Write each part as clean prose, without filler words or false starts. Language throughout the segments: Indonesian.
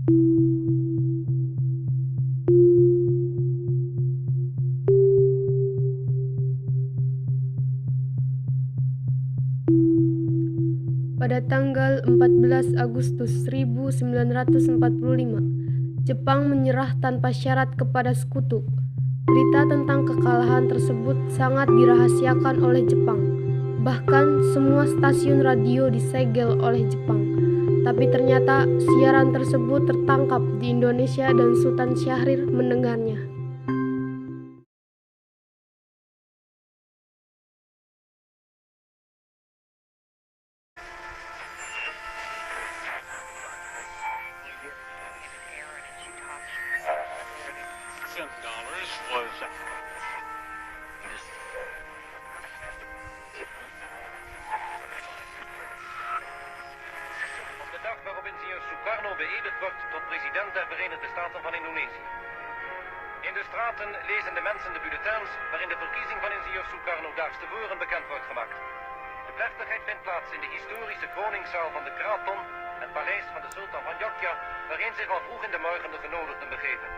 Pada tanggal 14 Agustus 1945, Jepang menyerah tanpa syarat kepada Sekutu. Berita tentang kekalahan tersebut sangat dirahasiakan oleh Jepang. Bahkan semua stasiun radio disegel oleh Jepang. Tapi ternyata siaran tersebut tertangkap di Indonesia dan Sultan Syahrir mendengarnya. De dag waarop ingenieur Sukarno beëdigd wordt tot president der Verenigde Staten van Indonesië. In de straten lezen de mensen de bulletins waarin de verkiezing van ingenieur Sukarno daags tevoren bekend wordt gemaakt. De plechtigheid vindt plaats in de historische kroningszaal van de Kraton, het paleis van de sultan van Jogja, waarin zich al vroeg in de morgen de genodigden begeven.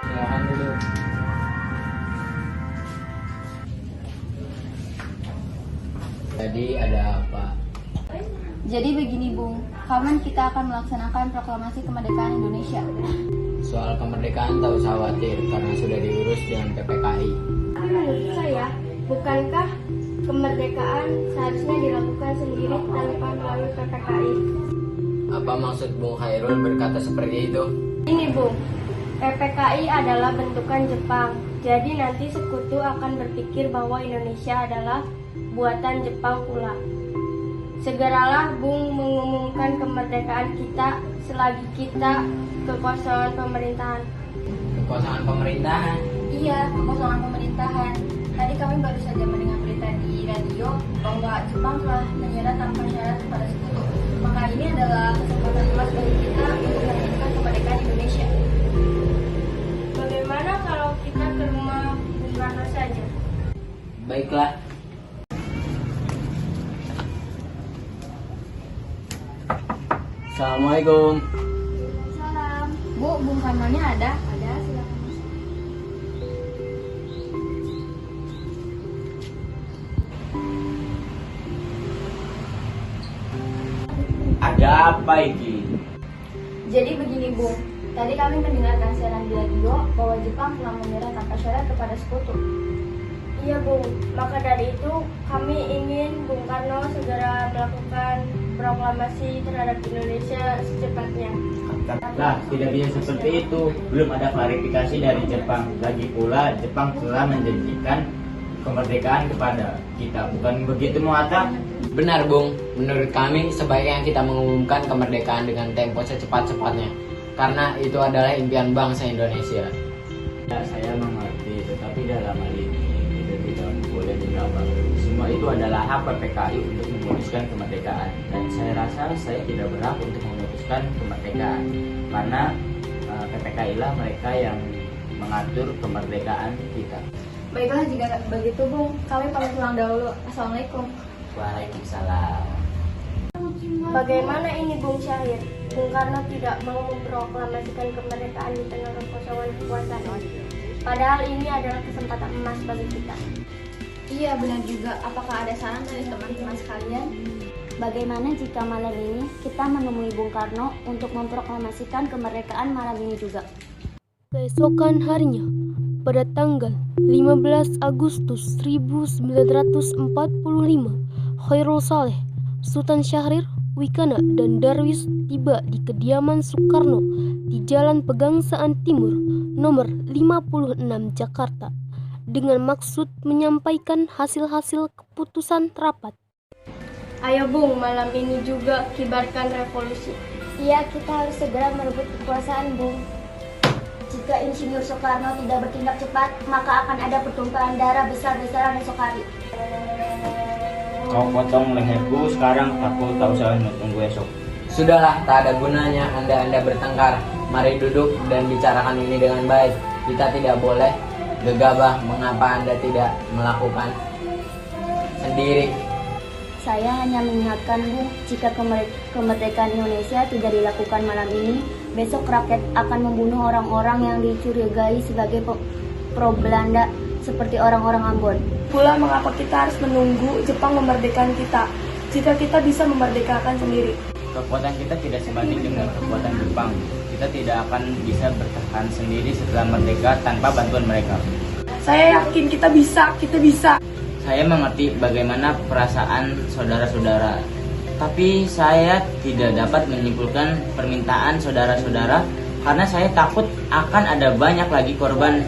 Silakan dulu. Jadi ada apa? Jadi begini Bung, kapan kita akan melaksanakan proklamasi kemerdekaan Indonesia? Soal kemerdekaan tak usah khawatir karena sudah diurus dengan PPKI. Menurut saya, bukankah kemerdekaan seharusnya dilakukan sendiri tanpa melalui PPKI? Apa maksud Bung Khairul berkata seperti itu? Ini Bung, PPKI adalah bentukan Jepang. Jadi nanti sekutu akan berpikir bahwa Indonesia adalah buatan Jepang pula. Segeralah Bung mengumumkan kemerdekaan kita selagi kita kekosongan pemerintahan. Kekosongan pemerintahan? Iya, kekosongan pemerintahan. Tadi kami baru saja mendengar berita di radio bahwa Jepang telah menyerah tanpa syarat kepada sekutu. Maka ini adalah kesempatan emas bagi kita untuk mewujudkan kemerdekaan Indonesia. Bagaimana kalau kita ke rumah Bung Karno saja? Baiklah. Assalamualaikum. Salam. Bu, Bung Karno-nya ada? Ada, silakan. Ada apa ini? Jadi begini Bung, tadi kami mendengarkan siaran di radio bahwa Jepang telah menyerah tanpa syarat kepada sekutu. Iya Bung, maka dari itu kami ingin Bung Karno segera melakukan proklamasi terhadap Indonesia secepatnya. Lah, tidak bisa seperti itu. Belum ada klarifikasi dari Jepang. Lagi pula, Jepang telah menjanjikan kemerdekaan kepada kita. Bukan begitu, Muata? Benar Bung, menurut kami sebaiknya kita mengumumkan kemerdekaan dengan tempo secepat-cepatnya. Karena itu adalah impian bangsa Indonesia. Ya, saya mengerti, tetapi dalam hal ini kita tidak boleh menjawab. Semua itu adalah hak PPKI untuk memutuskan kemerdekaan. Dan saya rasa saya tidak berhak untuk memutuskan kemerdekaan. Karena PPKI lah mereka yang mengatur kemerdekaan kita. Baiklah jika begitu Bung, kami pamit pulang dahulu. Assalamualaikum. Waalaikumsalam. Bagaimana ini Bung Syahir? Bung Karno tidak mau memproklamasikan kemerdekaan di tengah kekosongan kekuasaan. Padahal ini adalah kesempatan emas bagi kita. Iya benar juga, apakah ada saran dari teman-teman sekalian? Bagaimana jika malam ini kita menemui Bung Karno untuk memproklamasikan kemerdekaan malam ini juga? Keesokan harinya, pada tanggal 15 Agustus 1945, Khairul Saleh, Sultan Syahrir, Wikana, dan Darwis tiba di kediaman Soekarno di Jalan Pegangsaan Timur, nomor 56 Jakarta, dengan maksud menyampaikan hasil-hasil keputusan rapat. Ayo Bung, malam ini juga kibarkan revolusi. Iya, kita harus segera merebut kekuasaan, Bung. Jika Insinyur Soekarno tidak bertindak cepat, maka akan ada pertumpahan darah besar-besaran esok hari. Kau potong leherku sekarang, aku tak usah tunggu esok. Sudahlah, tak ada gunanya Anda bertengkar. Mari duduk dan bicarakan ini dengan baik. Kita tidak boleh gegabah. Mengapa Anda tidak melakukan sendiri? Saya hanya mengingatkan Bu, jika kemerdekaan Indonesia tidak dilakukan malam ini, besok rakyat akan membunuh orang-orang yang dicurigai sebagai pro-Belanda seperti orang-orang Ambon. Pula mengapa kita harus menunggu Jepang memerdekakan kita, jika kita bisa memerdekakan sendiri? Kekuatan kita tidak sebanding dengan kekuatan Jepang. Kita tidak akan bisa bertahan sendiri setelah merdeka tanpa bantuan mereka. Saya yakin kita bisa. Saya mengerti bagaimana perasaan saudara-saudara, tapi saya tidak dapat menyimpulkan permintaan saudara-saudara karena saya takut akan ada banyak lagi korban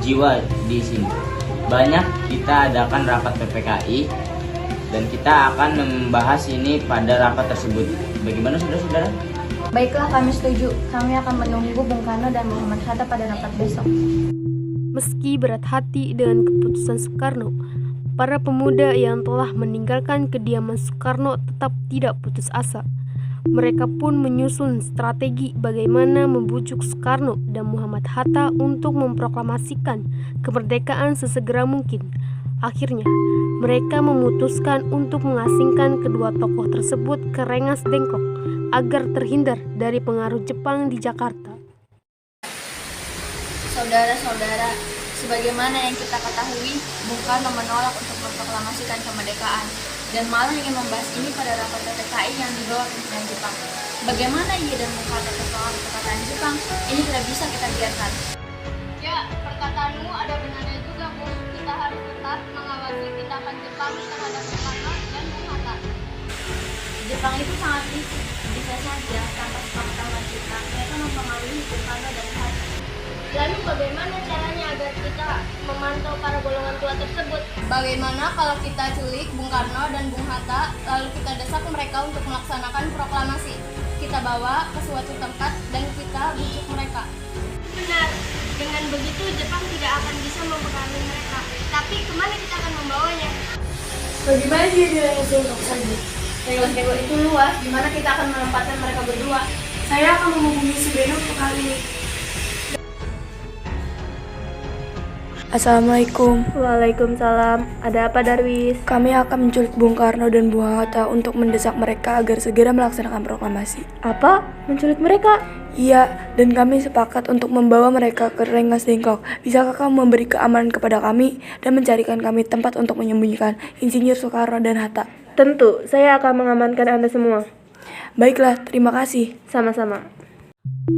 jiwa di sini. Kita adakan rapat PPKI dan kita akan membahas ini pada rapat tersebut. Bagaimana saudara-saudara? Baiklah, kami setuju. Kami akan menunggu Bung Karno dan Muhammad Hatta pada rapat besok. Meski berat hati dengan keputusan Soekarno, para pemuda yang telah meninggalkan kediaman Soekarno tetap tidak putus asa. Mereka pun menyusun strategi bagaimana membujuk Soekarno dan Muhammad Hatta untuk memproklamasikan kemerdekaan sesegera mungkin. Akhirnya, mereka memutuskan untuk mengasingkan kedua tokoh tersebut ke Rengas Dengklok agar terhindar dari pengaruh Jepang di Jakarta. Saudara-saudara, sebagaimana yang kita ketahui, Bung Karno menolak untuk memproklamasikan kemerdekaan dan malah ingin membahas ini pada rapat PPKI yang dibawa pimpinan Jepang. Bagaimana ia dan Bung Karno terpengaruh perkataan Jepang, ini tidak bisa kita biarkan. Ya, perkataanmu ada benarnya juga, Bung. Kita harus tetap mengawasi tindakan Jepang terhadap Bung Karno dan Bung Hatta. Jepang itu sangat licik, bisa saja tanpa sepengetahuan kita, mereka mempengaruhi Bung Karno dan Hatta. Lalu bagaimana caranya agar kita memantau para golongan tua tersebut? Bagaimana kalau kita culik Bung Karno dan Bung Hatta, lalu kita desak mereka untuk melaksanakan proklamasi? Kita bawa ke suatu tempat dan kita bujuk mereka. Benar, dengan begitu Jepang tidak akan bisa mempengaruhi mereka. Tapi kemana kita akan membawanya? Bagaimana dia di Rengas Dengklok saja? Rengas Dengklok itu luas, di mana kita akan menempatkan mereka berdua. Saya akan menghubungi si Beno untuk hal ini. Assalamualaikum. Waalaikumsalam. Ada apa, Darwis? Kami akan menculik Bung Karno dan Bung Hatta untuk mendesak mereka agar segera melaksanakan proklamasi. Apa? Menculik mereka? Iya, dan kami sepakat untuk membawa mereka ke Rengas Dengklok. Bisakah kamu memberi keamanan kepada kami dan mencarikan kami tempat untuk menyembunyikan Insinyur Soekarno dan Hatta? Tentu, saya akan mengamankan Anda semua. Baiklah, terima kasih. Sama-sama.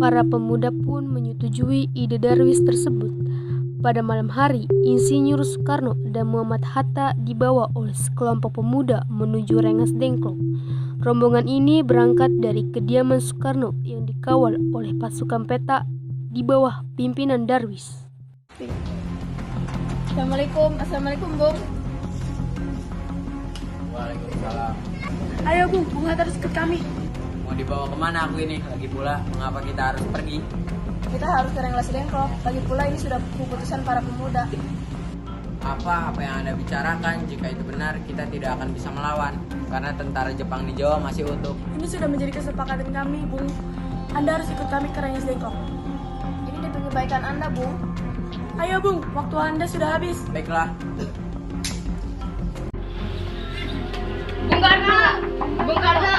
Para pemuda pun menyetujui ide Darwis tersebut. Pada malam hari, Insinyur Soekarno dan Muhammad Hatta dibawa oleh sekelompok pemuda menuju Rengas Dengklok. Rombongan ini berangkat dari kediaman Soekarno yang dikawal oleh pasukan peta di bawah pimpinan Darwis. Assalamualaikum Bung. Waalaikumsalam. Ayo Bung Hatta harus ikut kami. Mau dibawa kemana aku ini? Lagi pula, mengapa kita harus pergi? Kita harus ke Rengas Dengklok. Lagi pula ini sudah keputusan para pemuda. Apa yang Anda bicarakan? Jika itu benar, kita tidak akan bisa melawan karena tentara Jepang di Jawa masih utuh. Ini sudah menjadi kesepakatan kami, Bung. Anda harus ikut kami ke Rengas Dengklok. Ini demi kebaikan Anda, Bung. Ayo Bung, waktu Anda sudah habis. Baiklah. Bung Karno! Bung Karno!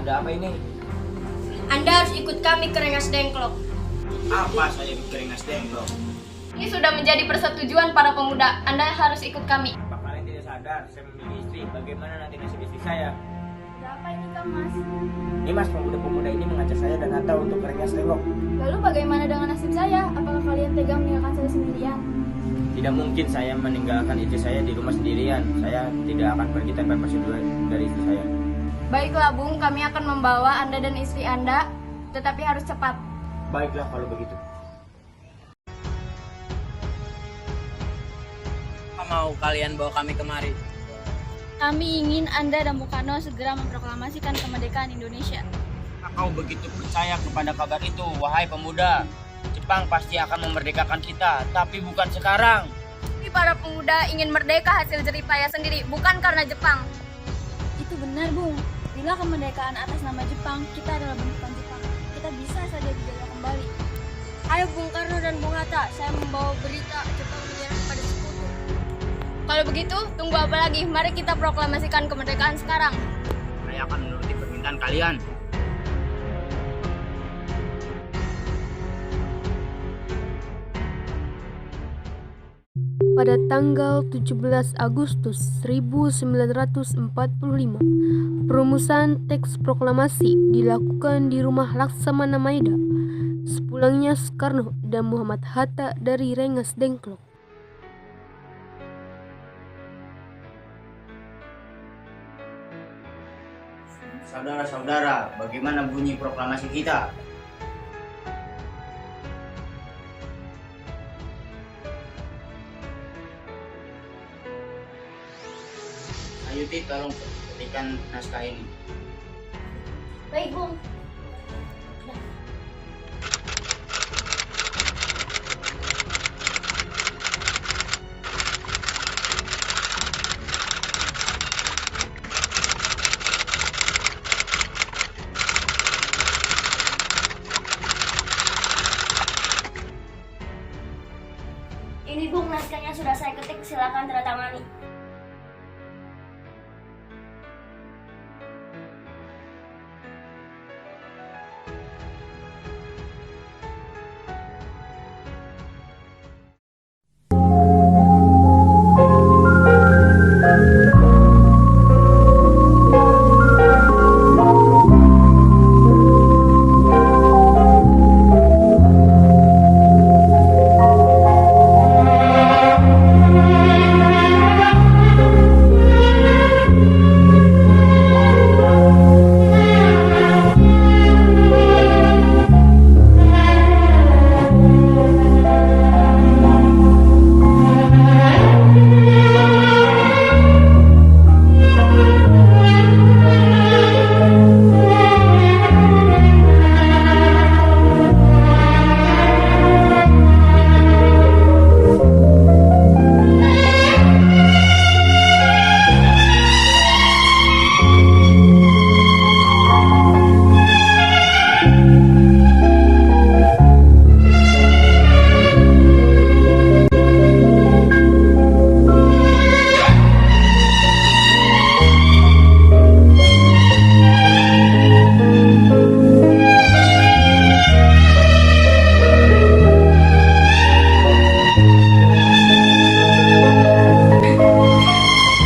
Ada apa ini? Anda harus ikut kami ke Rengas Dengklok. Apa saya ke Rengas Dengklok? Ini sudah menjadi persetujuan para pemuda. Anda harus ikut kami. Apa kalian tidak sadar saya memiliki istri? Bagaimana nanti nasib istri saya? Ada apa ini, Kang Mas? Ini mas, pemuda-pemuda ini mengajak saya dan Hatta untuk ke Rengas Dengklok. Lalu bagaimana dengan nasib saya? Apakah kalian tega meninggalkan saya sendirian? Tidak mungkin saya meninggalkan istri saya di rumah sendirian. Saya tidak akan pergi tanpa persetujuan dari istri saya. Baiklah, Bung. Kami akan membawa Anda dan istri Anda, tetapi harus cepat. Baiklah kalau begitu. Apa mau kalian bawa kami kemari? Kami ingin Anda dan Bung Karno segera memproklamasikan kemerdekaan Indonesia. Kau begitu percaya kepada kabar itu, wahai pemuda? Jepang pasti akan memerdekakan kita, tapi bukan sekarang. Kami para pemuda ingin merdeka hasil jerih payah sendiri, bukan karena Jepang. Itu benar, Bung. Bila kemerdekaan atas nama Jepang, kita adalah bentukan Jepang. Kita bisa saja dijajah kembali. Ayo Bung Karno dan Bung Hatta, saya membawa berita Jepang menyerah pada sekutu. Kalau begitu, tunggu apa lagi? Mari kita proklamasikan kemerdekaan sekarang. Saya akan menuruti permintaan kalian. Pada tanggal 17 Agustus 1945, perumusan teks proklamasi dilakukan di rumah Laksamana Maeda. Sepulangnya Soekarno dan Muhammad Hatta dari Rengas Dengklok. Saudara-saudara, bagaimana bunyi proklamasi kita? Yuti, tolong ketikkan naskah ini. Baik, Bung. Ini Bung, naskahnya sudah saya ketik, silakan tanda tangani.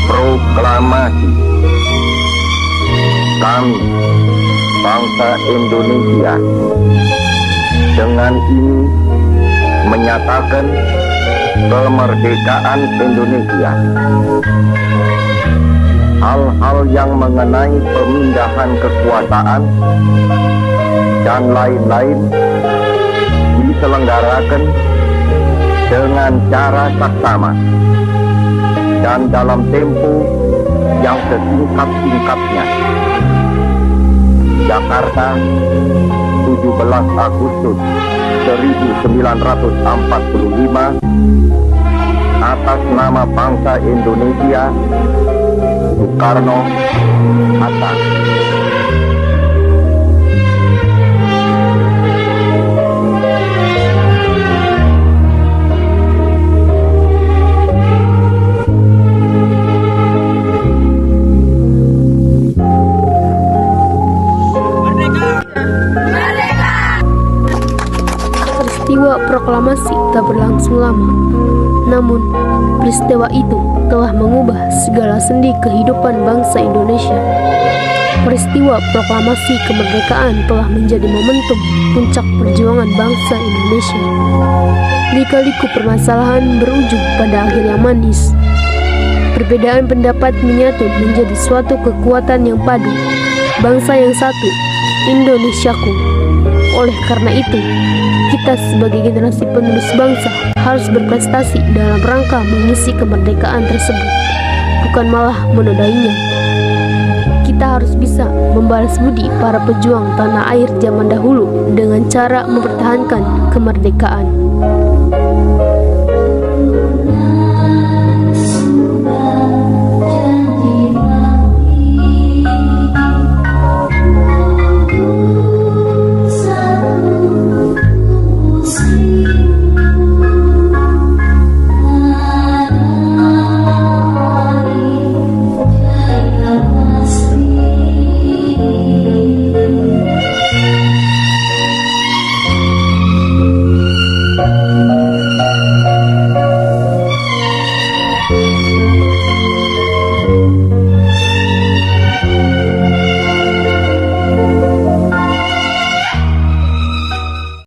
Proklamasi. Kami, bangsa Indonesia, dengan ini menyatakan kemerdekaan Indonesia. Hal-hal yang mengenai pemindahan kekuasaan dan lain-lain diselenggarakan dengan cara saksama dan dalam tempo yang sesingkat-singkatnya. Jakarta, 17 Agustus 1945, atas nama bangsa Indonesia, Soekarno Hatta. Peristiwa proklamasi tak berlangsung lama, namun peristiwa itu telah mengubah segala sendi kehidupan bangsa Indonesia. Peristiwa proklamasi kemerdekaan telah menjadi momentum puncak perjuangan bangsa Indonesia. Lika-liku permasalahan berujung pada akhir yang manis. Perbedaan pendapat menyatu menjadi suatu kekuatan yang padu. Bangsa yang satu, Indonesiaku. Oleh karena itu, kita sebagai generasi penerus bangsa harus berprestasi dalam rangka mengisi kemerdekaan tersebut, bukan malah menodainya. Kita harus bisa membalas budi para pejuang tanah air zaman dahulu dengan cara mempertahankan kemerdekaan.